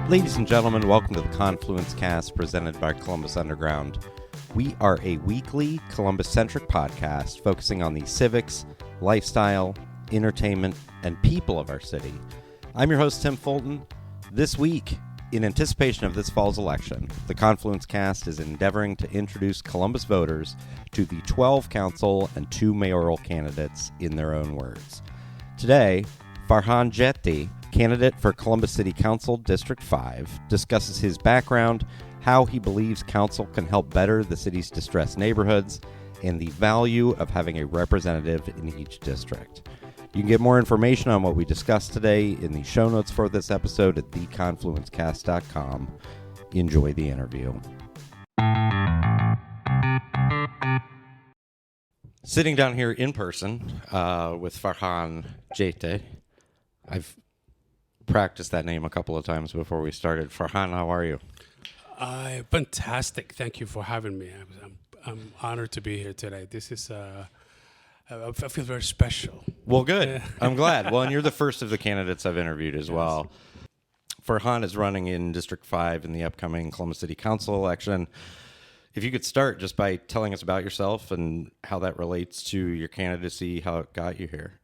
Ladies and gentlemen, welcome to the Confluence Cast presented by Columbus Underground. We are a weekly Columbus-centric podcast focusing on the civics, lifestyle, entertainment, and people of our city. I'm your host, Tim Fulton. This week, in anticipation of this fall's election, the Confluence Cast is endeavoring to introduce Columbus voters to the 12 council and 2 mayoral candidates in their own words. Today, Farxaan Jeyte, candidate for Columbus City Council District 5, discusses his background, how he believes council can help better the city's distressed neighborhoods, and the value of having a representative in each district. You can get more information on what we discussed today in the show notes for this episode at theconfluencecast.com. Enjoy the interview. Sitting down here in person with Farxaan Jeyte. I've practiced that name a couple of times before we started. Farxaan, how are you? Fantastic. Thank you for having me. I'm honored to be here today. This is, I feel very special. Well, good. I'm glad. Well, and you're the first of the candidates I've interviewed as well. Farxaan is running in District 5 in the upcoming Columbus City Council election. If you could start just by telling us about yourself and how that relates to your candidacy, how it got you here.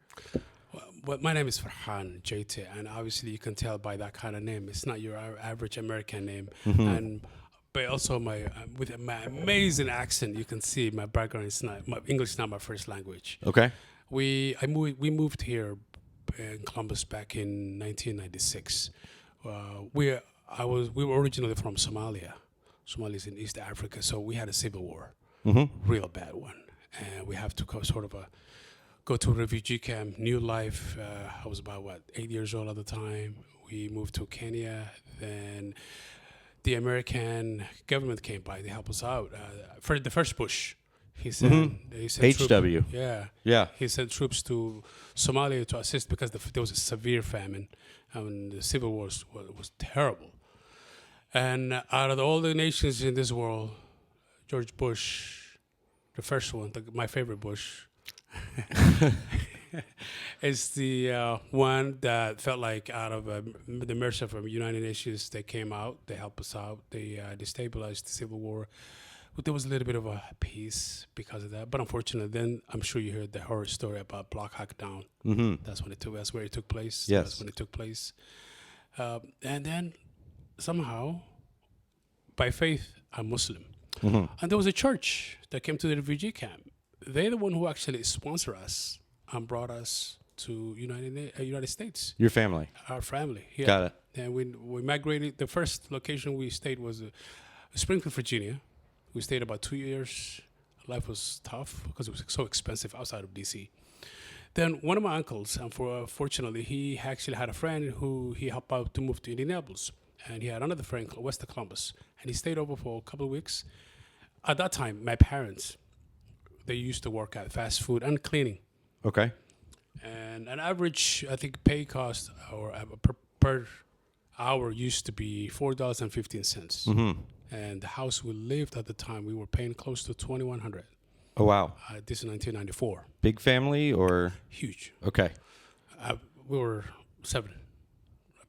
Well, my name is Farxaan Jeyte, and obviously you can tell by that kind of name. It's not your average American name. Mm-hmm. But also with my amazing accent, you can see my background is not, my English is not my first language. Okay. We moved here in Columbus back in 1996. We were originally from Somalia. Somali is in East Africa, so we had a civil war, real bad one, and we have to go to a refugee camp, new life. I was about 8 years old at the time. We moved to Kenya. Then the American government came by to help us out. For the first Bush, he sent HW. Yeah. He sent troops to Somalia to assist because there was a severe famine, and the civil war was terrible. And out of all the nations in this world, George Bush, the first one, my favorite Bush, is the one that felt like out of the mercy from United Nations, they came out, they helped us out, they destabilized the civil war. But there was a little bit of a peace because of that. But unfortunately, then I'm sure you heard the horror story about Block Hawk Down. Mm-hmm. That's where it took place. Yes. That's when it took place. And then somehow, by faith, I'm Muslim. Mm-hmm. And there was a church that came to the refugee camp. They're the one who actually sponsor us and brought us to United States. Your family? Our family. Yeah. Got it. And we migrated. The first location we stayed was Springfield, Virginia. We stayed about 2 years. Life was tough because it was so expensive outside of D.C. Then one of my uncles, fortunately, he actually had a friend who he helped out to move to Minneapolis. And he had another friend west of Columbus. And he stayed over for a couple of weeks. At that time, my parents, they used to work at fast food and cleaning. Okay. And an average, I think, pay cost or per hour used to be $4.15. Mm-hmm. And the house we lived at the time, we were paying close to $2,100. Oh, wow. This is 1994. Big family or? Huge. Okay. We were 7,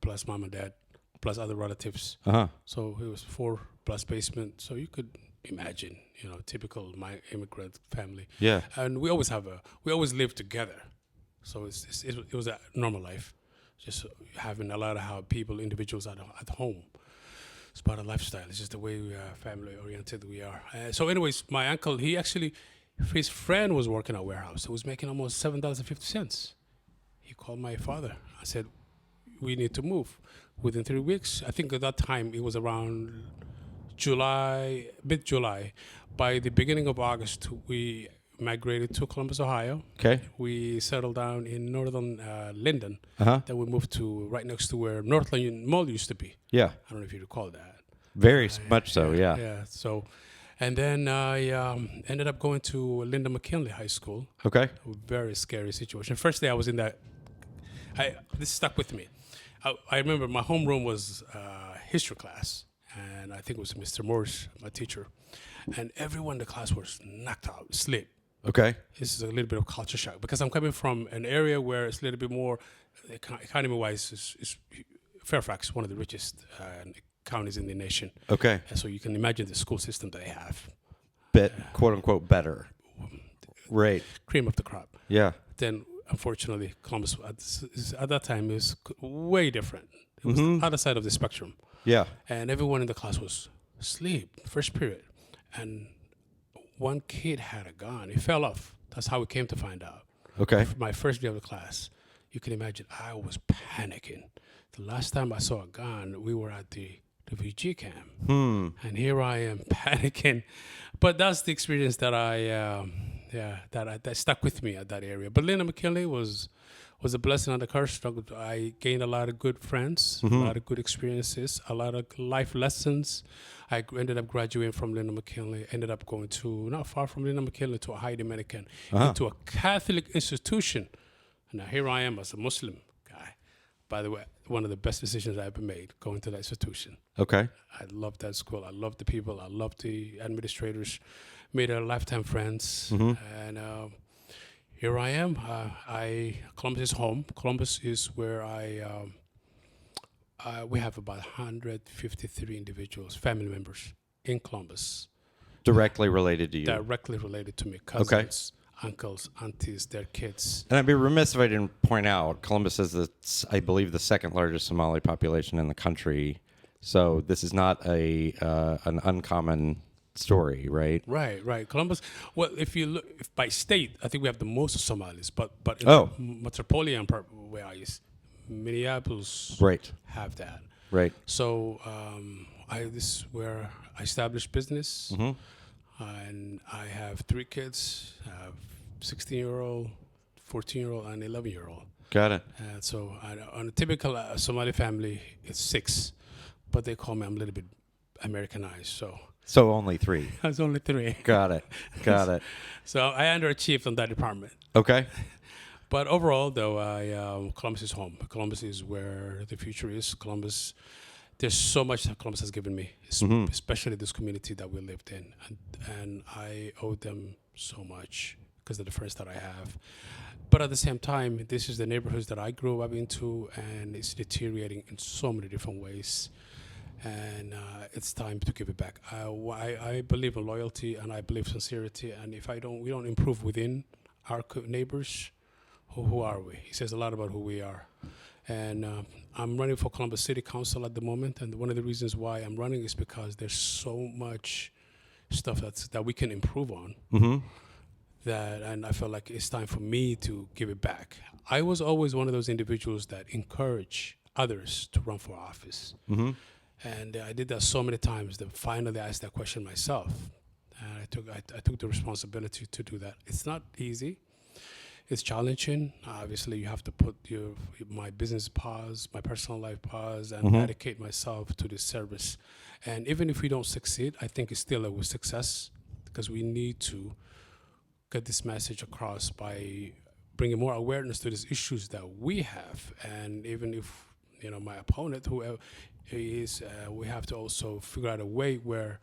plus mom and dad, plus other relatives. Uh-huh. So it was 4 plus basement. So you could imagine, typical my immigrant family. Yeah. And we always lived together. So it was a normal life, just having a lot of individuals at home. It's part of lifestyle. It's just the way we are, family oriented we are. So anyways, my uncle, his friend was working at a warehouse. He was making almost $7.50. He called my father. I said, we need to move. Within 3 weeks, I think at that time it was around mid-July. By the beginning of August, we migrated to Columbus, Ohio. Okay. We settled down in northern Linden. Uh-huh. Then we moved to right next to where Northland Mall used to be. Yeah. I don't know if you recall that. Very much so, yeah. Yeah. So, and then I ended up going to Linda McKinley High School. Okay. A very scary situation. First day I was in that. This stuck with me. I remember my homeroom was history class, and I think it was Mr. Morris, my teacher, and everyone in the class was knocked out, asleep. Okay. This is a little bit of culture shock because I'm coming from an area where it's a little bit more economy-wise. Is Fairfax, one of the richest counties in the nation. Okay. And so you can imagine the school system they have. Quote unquote better. Right. Cream of the crop. Yeah. Then, unfortunately, Columbus at that time is way different. It was the other side of the spectrum. Yeah. And everyone in the class was asleep, first period. And one kid had a gun. He fell off. That's how we came to find out. Okay. My first day of the class, you can imagine I was panicking. The last time I saw a gun, we were at the refugee camp. And here I am panicking. But that's the experience that that stuck with me at that area. But Lena McKinley was a blessing and a curse. I gained a lot of good friends, a lot of good experiences, a lot of life lessons. I ended up graduating from Lena McKinley, ended up going to, not far from Lena McKinley, to a high Dominican, into a Catholic institution. And now here I am as a Muslim guy. By the way, one of the best decisions I ever made, going to that institution. Okay. I loved that school. I loved the people. I loved the administrators. Made a lifetime friends. And here I am. Columbus is home. Columbus is where we have about 153 individuals, family members in Columbus. Directly related to you. Directly related to me. Cousins, uncles, aunties, their kids. And I'd be remiss if I didn't point out, Columbus is, I believe, the second largest Somali population in the country. So this is not an uncommon story, right? Right. Columbus. Well, if you look by state, I think we have the most Somalis, but in the metropolitan areas, Minneapolis, have that. Right. So this is where I established business, and I have 3 kids. I have 16-year-old, 14-year-old, and 11-year-old. Got it. And so on a typical Somali family, it's 6, but they call me, I'm a little bit Americanized, So only 3. It's only 3. Got it. So I underachieved on that department. Okay. But overall, though, Columbus is home. Columbus is where the future is. Columbus, there's so much that Columbus has given me, especially this community that we lived in. And I owe them so much because of the friends that I have. But at the same time, this is the neighborhoods that I grew up into, and it's deteriorating in so many different ways. And it's time to give it back. I believe in loyalty, and I believe sincerity. And if we don't improve within our neighbors, who are we? It says a lot about who we are. And I'm running for Columbus City Council at the moment. And one of the reasons why I'm running is because there's so much stuff that we can improve on. And I feel like it's time for me to give it back. I was always one of those individuals that encourage others to run for office. And I did that so many times that finally I asked that question myself. And I took the responsibility to do that. It's not easy. It's challenging. Obviously, you have to put my business pause, my personal life pause, and dedicate myself to this service. And even if we don't succeed, I think it's still a success because we need to get this message across by bringing more awareness to these issues that we have. And even if my opponent, whoever he is, we have to also figure out a way where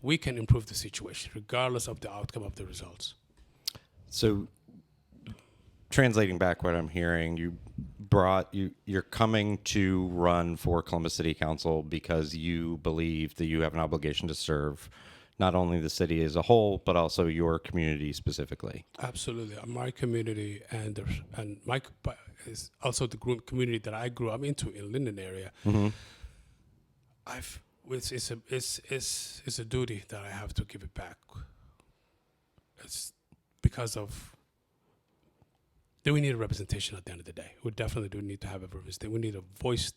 we can improve the situation, regardless of the outcome of the results. So, translating back what I'm hearing, you're coming to run for Columbus City Council because you believe that you have an obligation to serve not only the city as a whole, but also your community specifically. Absolutely, my community and is also the community that I grew up into in Linden area. It's a duty that I have to give it back. It's because of. We need a representation at the end of the day. We definitely do need to have a representation. We need a voice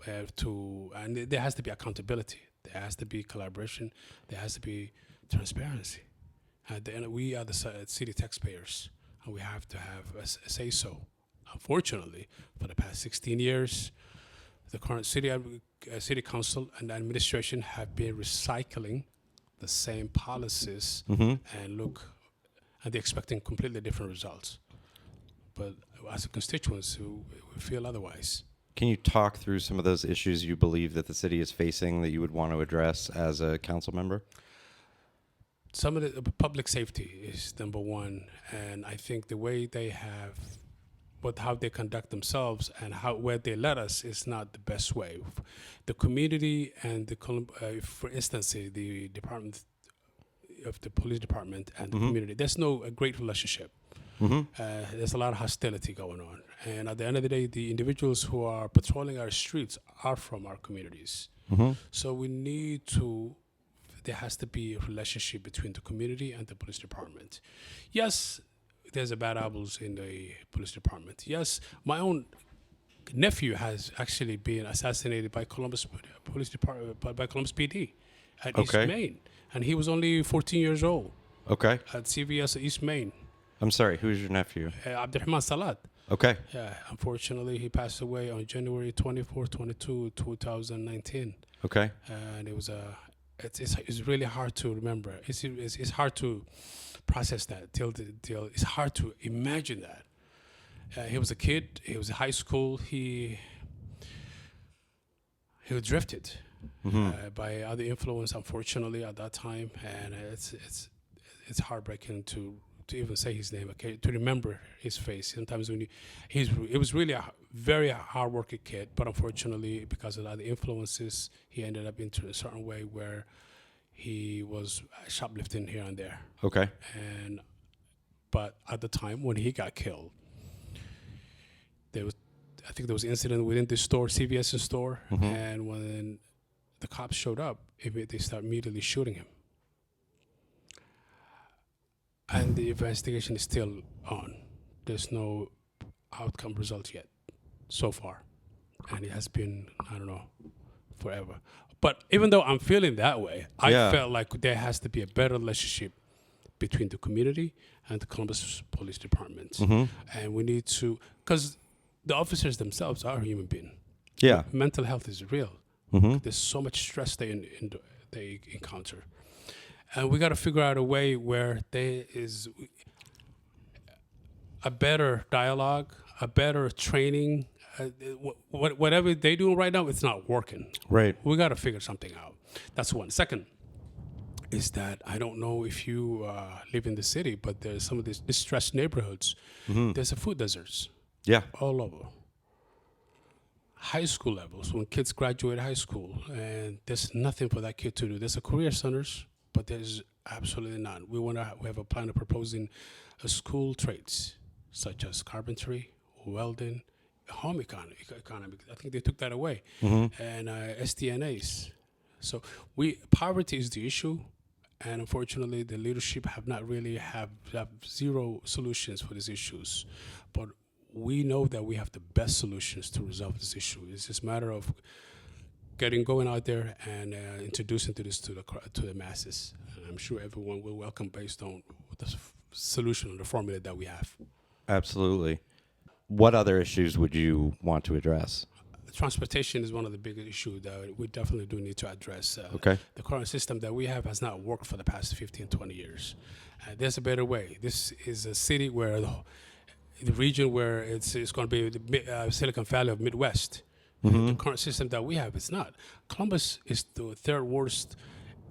and there has to be accountability. There has to be collaboration. There has to be transparency. At the end, we are the city taxpayers, and we have to have a say-so. Unfortunately, for the past 16 years, the current city council and administration have been recycling the same policies, and they're expecting completely different results. But as a constituents, we feel otherwise. Can you talk through some of those issues you believe that the city is facing that you would want to address as a council member? some of the public safety is number one, and I think the way they have, but how they conduct themselves and where they let us is not the best way. The community and for instance, the department of the police department and the community, there's no a great relationship. There's a lot of hostility going on, and at the end of the day, the individuals who are patrolling our streets are from our communities. So we need to. There has to be a relationship between the community and the police department. Yes, there's a bad apples in the police department. Yes, my own nephew has actually been assassinated by Columbus Police Department by Columbus PD at East Main, and he was only 14 years old. Okay. At CVS East Main. I'm sorry. Who's your nephew? Abdurrahman Salat. Okay. Yeah. Unfortunately, he passed away on January 24, 2019. Okay. And it was it's really hard to remember. It's hard to process that till it's hard to imagine that. He was a kid. He was in high school. He was drifted by other influence, unfortunately, at that time, and it's heartbreaking to even say his name. Okay, to remember his face. Sometimes when it was really a very hard-working kid, but unfortunately, because of other influences, he ended up into a certain way where he was shoplifting here and there. Okay. But at the time when he got killed, I think there was an incident within the store, CVS store, and when the cops showed up, they started immediately shooting him. And the investigation is still on. There's no outcome result yet, so far. And it has been, I don't know, forever. But even though I'm feeling that way, I felt like there has to be a better relationship between the community and the Columbus Police Department. And we need to, because the officers themselves are human beings. Yeah. Mental health is real. There's so much stress they encounter. And we got to figure out a way where there is a better dialogue, a better training. Whatever they're doing right now, it's not working. Right. We got to figure something out. That's one. Second is that I don't know if you live in the city, but there's some of these distressed neighborhoods. There's a food deserts. Yeah. All over. High school levels, when kids graduate high school, and there's nothing for that kid to do. There's a career centers, but there's absolutely none. We have a plan of proposing school trades such as carpentry, welding, home economy. I think they took that away, and SDNAs. So poverty is the issue, and unfortunately, the leadership have not really have zero solutions for these issues. But we know that we have the best solutions to resolve this issue. It's just a matter of going out there and introducing this to the masses. And I'm sure everyone will welcome based on the solution or the formula that we have. Absolutely. What other issues would you want to address? Transportation is one of the biggest issues that we definitely do need to address. Okay. The current system that we have has not worked for the past 15, 20 years. There's a better way. This is a city where the region where it's going to be the Silicon Valley of Midwest. The current system that we have, it's not. Columbus is the third worst,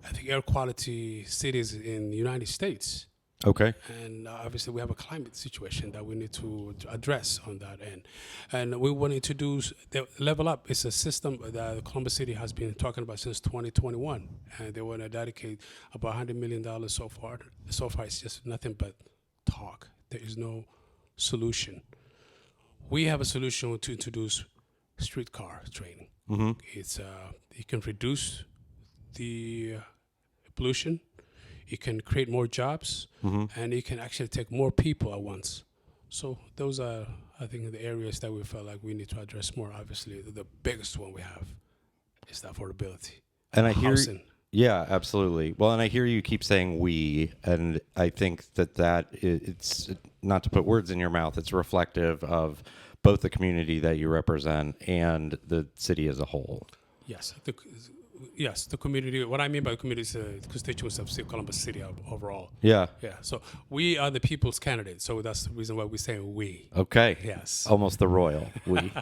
I think, air quality cities in the United States. Okay. And obviously we have a climate situation that we need to address on that end. And we want to introduce the Level Up. It's a system that Columbus City has been talking about since 2021. And they want to dedicate about $100 million so far. So far it's just nothing but talk. There is no solution. We have a solution to introduce streetcar training. It's it can reduce the pollution, it can create more jobs, and it can actually take more people at once. So those are, I think, the areas that we felt like we need to address more. Obviously, the biggest one we have is the affordability. And I hear, housing. Yeah, absolutely. Well, and I hear you keep saying we, and I think it's not to put words in your mouth. It's reflective of both the community that you represent and the city as a whole. Yes, the community. What I mean by the community is the constituents of Columbus City overall. Yeah. Yeah. So we are the people's candidates. So that's the reason why we say we. Okay. Yes. Almost the royal we.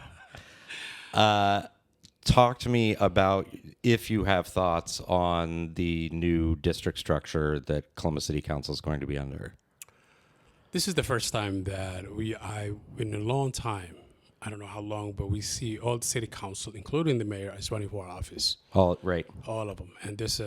talk to me about if you have thoughts on the new district structure that Columbus City Council is going to be under. This is the first time that in a long time, I don't know how long, but we see all the city council, including the mayor, is running for office. All right. All of them. And there's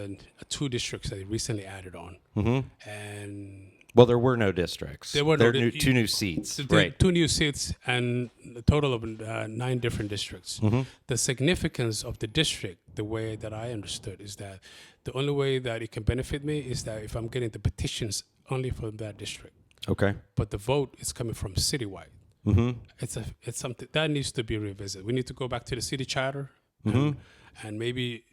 two districts that they recently added on. Mm-hmm. And Well, there were no districts. there were There are two new seats. Right. 2 new seats and a total of 9 different districts. Mm-hmm. The significance of the district, the way that I understood, is that the only way that it can benefit me is that if I'm getting the petitions only for that district. Okay. But the vote is coming from citywide. Mm-hmm. It's something that needs to be revisited. We need to go back to the city charter, Mm-hmm. and maybe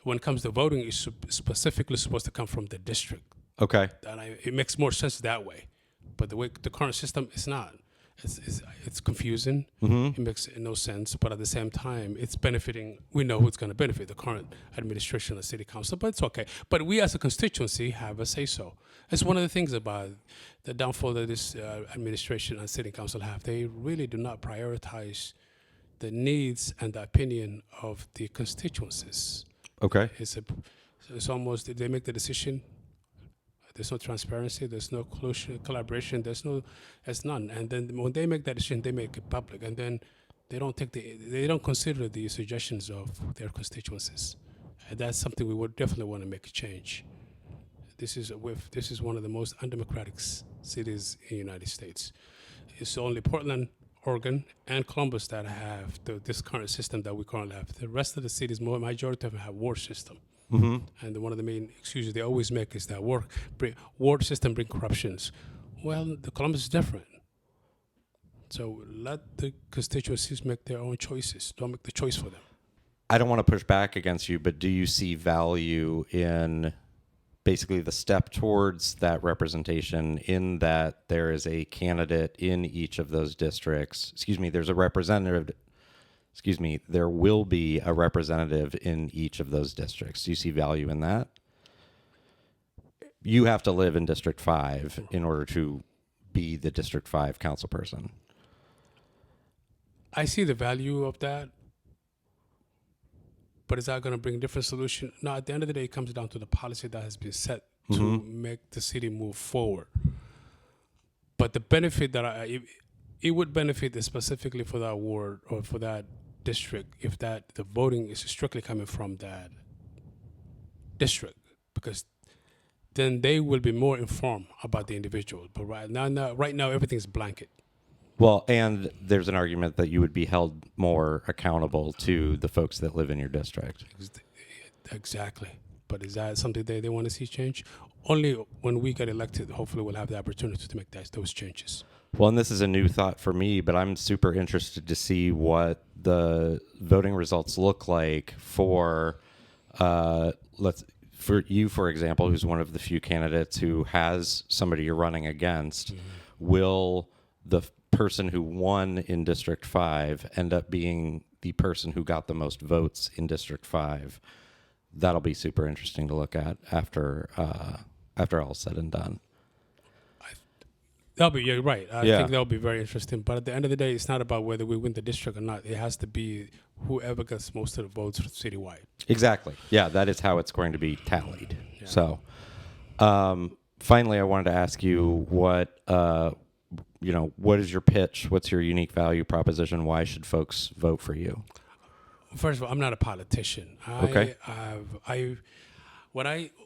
when it comes to voting, it's specifically supposed to come from the district. Okay. And it makes more sense that way. But the way the current system is not. It's confusing. Mm-hmm. It makes no sense. But at the same time, it's benefiting. We know who's going to benefit, the current administration of the city council. But it's okay. But we as a constituency have a say-so. It's one of the things about the downfall that this administration and city council have. They really do not prioritize the needs and the opinion of the constituencies. Okay. It's almost, they make the decision. There's no transparency. There's no collaboration. There's none. And then when they make that decision, they make it public, and then they don't consider the suggestions of their constituencies. And that's something we would definitely want to make a change. This is one of the most undemocratic cities in the United States. It's only Portland, Oregon, and Columbus that have this current system that we currently have. The rest of the cities, majority of them have ward system. Mm-hmm. And one of the main excuses they always make is that ward system bring corruptions. Well, the Columbus is different. So let the constituencies make their own choices. Don't make the choice for them. I don't want to push back against you, but do you see value in basically the step towards that representation, in that there is a candidate in each of those districts? There's a representative. There will be a representative in each of those districts. Do you see value in that? You have to live in District 5 in order to be the District 5 council person. I see the value of that, but is that going to bring a different solution? No, at the end of the day, it comes down to the policy that has been set to make the city move forward. But the benefit that it would benefit specifically for that ward or for that district if the voting is strictly coming from that district, because then they will be more informed about the individual. But right now everything's blanket. Well, and there's an argument that you would be held more accountable to the folks that live in your district. Exactly. But is that something they want to see change? Only when we get elected, hopefully we'll have the opportunity to make those changes. Well, and this is a new thought for me, but I'm super interested to see what the voting results look like for you, for example, who's one of the few candidates who has somebody you're running against. Mm-hmm. Will the person who won in District 5 end up being the person who got the most votes in District 5? That'll be super interesting to look at after all's said and done. You're right. I think that'll be very interesting. But at the end of the day, it's not about whether we win the district or not. It has to be whoever gets most of the votes citywide. Exactly. Yeah, that is how it's going to be tallied. Yeah. So, finally, I wanted to ask you what is your pitch? What's your unique value proposition? Why should folks vote for you? First of all, I'm not a politician. Okay.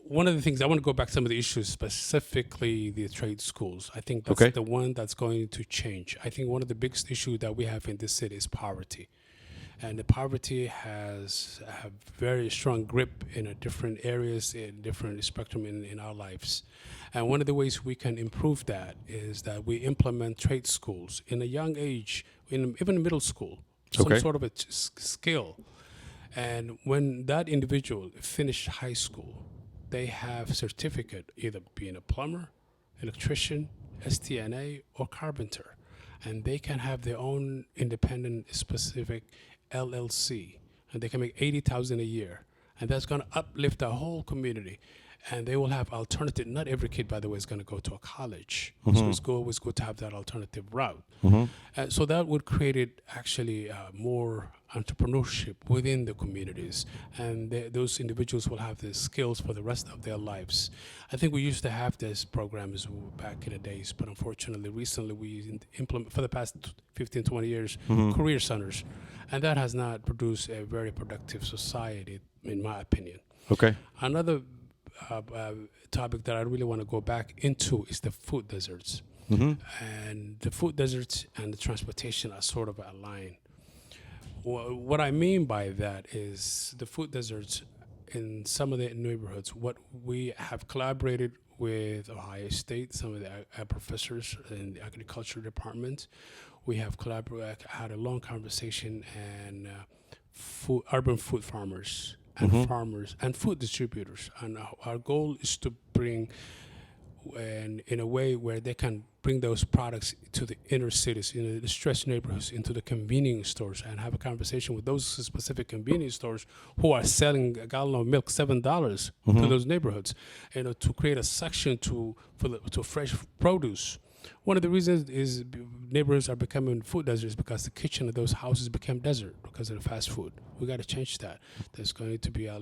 One of the things I want to go back to some of the issues, specifically the trade schools. I think that's the one that's going to change. I think one of the biggest issues that we have in this city is poverty. And the poverty has a very strong grip in different areas, in different spectrum in our lives. And one of the ways we can improve that is that we implement trade schools in a young age, even middle school, some sort of a skill. And when that individual finished high school, they have a certificate, either being a plumber, electrician, STNA, or carpenter. And they can have their own independent specific LLC. And they can make $80,000 a year. And that's going to uplift the whole community. and they will have alternative. Not every kid, by the way, is going to go to a college, Mm-hmm. so it's always good to have that alternative route. Mm-hmm. So that would create actually more entrepreneurship within the communities, and those individuals will have the skills for the rest of their lives. I think we used to have this programs back in the days, but unfortunately, recently we implement for the past 15, 20 years career centers, and that has not produced a very productive society, in my opinion. Okay. Another topic that I really want to go back into is the food deserts. Mm-hmm. And the food deserts and the transportation are sort of aligned. What I mean by that is the food deserts in some of the neighborhoods, what we have collaborated with Ohio State, some of the professors in the agriculture department, we have had a long conversation, and urban food farmers and farmers and food distributors. And our goal is to bring, in a way where they can bring those products to the inner cities, in the distressed neighborhoods, into the convenience stores, and have a conversation with those specific convenience stores who are selling a gallon of milk $7 to those neighborhoods, to create a section to fresh produce. One of the reasons is neighborhoods are becoming food deserts because the kitchen of those houses become desert because of the fast food. We got to change that. There's going to be a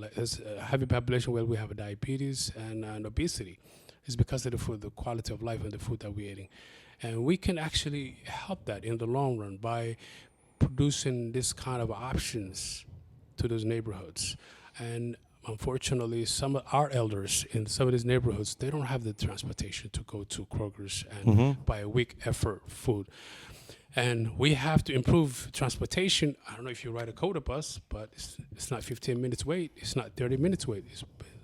heavy population where we have diabetes and obesity. It's because of the food, the quality of life, and the food that we're eating. And we can actually help that in the long run by producing this kind of options to those neighborhoods. And unfortunately, some of our elders in some of these neighborhoods, they don't have the transportation to go to Kroger's and buy a week effort food. And we have to improve transportation. I don't know if you ride a Coda bus, but it's not 15 minutes wait. It's not 30 minutes wait.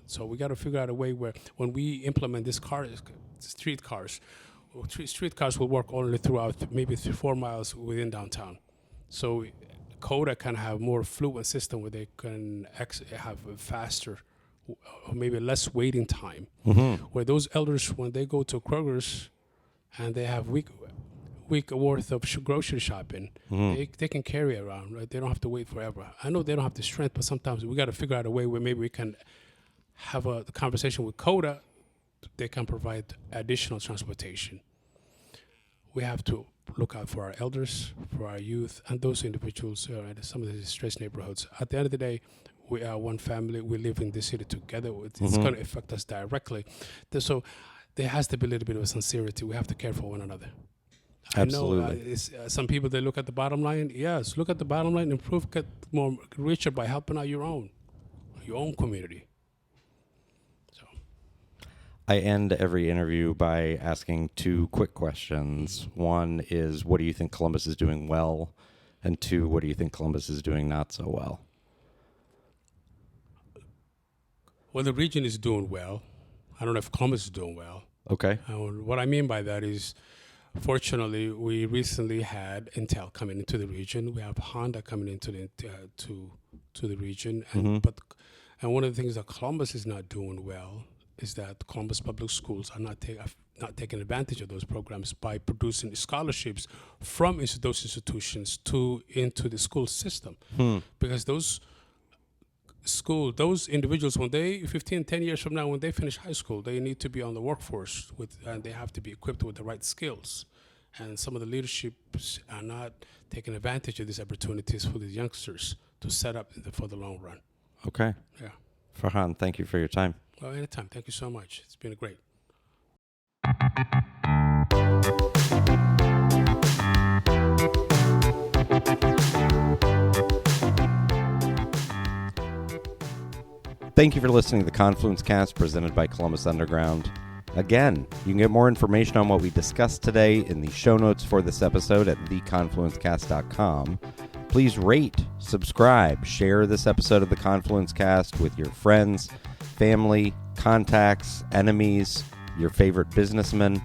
So we got to figure out a way where when we implement this streetcars will work only throughout maybe 3-4 miles within downtown. So Coda can have more fluent system where they can have a faster, or maybe less waiting time. Where those elders, when they go to Kroger's and they have week worth of grocery shopping, they can carry around, right? They don't have to wait forever. I know they don't have the strength, but sometimes we got to figure out a way where maybe we can have a conversation with Coda. They can provide additional transportation. We have to look out for our elders, for our youth, and those individuals in some of the distressed neighborhoods. At the end of the day, we are one family. We live in this city together. It's going to affect us directly. So there has to be a little bit of a sincerity. We have to care for one another. Absolutely. I know some people, they look at the bottom line. Yes, look at the bottom line. Improve, get more richer by helping out your own community. I end every interview by asking 2 quick questions. One is, what do you think Columbus is doing well? And 2, what do you think Columbus is doing not so well? Well, the region is doing well. I don't know if Columbus is doing well. Okay. What I mean by that is, fortunately, we recently had Intel coming into the region. We have Honda coming into to the region. And one of the things that Columbus is not doing well is that Columbus Public Schools are not taking advantage of those programs by producing scholarships from those institutions into the school system. Because those individuals, when 10 years from now, when they finish high school, they need to be on the workforce and they have to be equipped with the right skills. And some of the leaderships are not taking advantage of these opportunities for the youngsters to set up for the long run. Okay. Yeah. Farxaan, thank you for your time. Well, anytime. Thank you so much. It's been great. Thank you for listening to the Confluence Cast presented by Columbus Underground. Again, you can get more information on what we discussed today in the show notes for this episode at theconfluencecast.com. Please rate, subscribe, share this episode of the Confluence Cast with your friends, family, contacts, enemies, your favorite businessmen.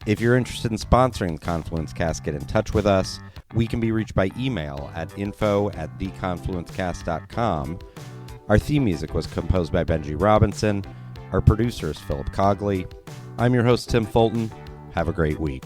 If you're interested in sponsoring the Confluence Cast, get in touch with us. We can be reached by email at info@theconfluencecast.com. Our theme music was composed by Benji Robinson. Our producer is Philip Cogley. I'm your host, Tim Fulton. Have a great week.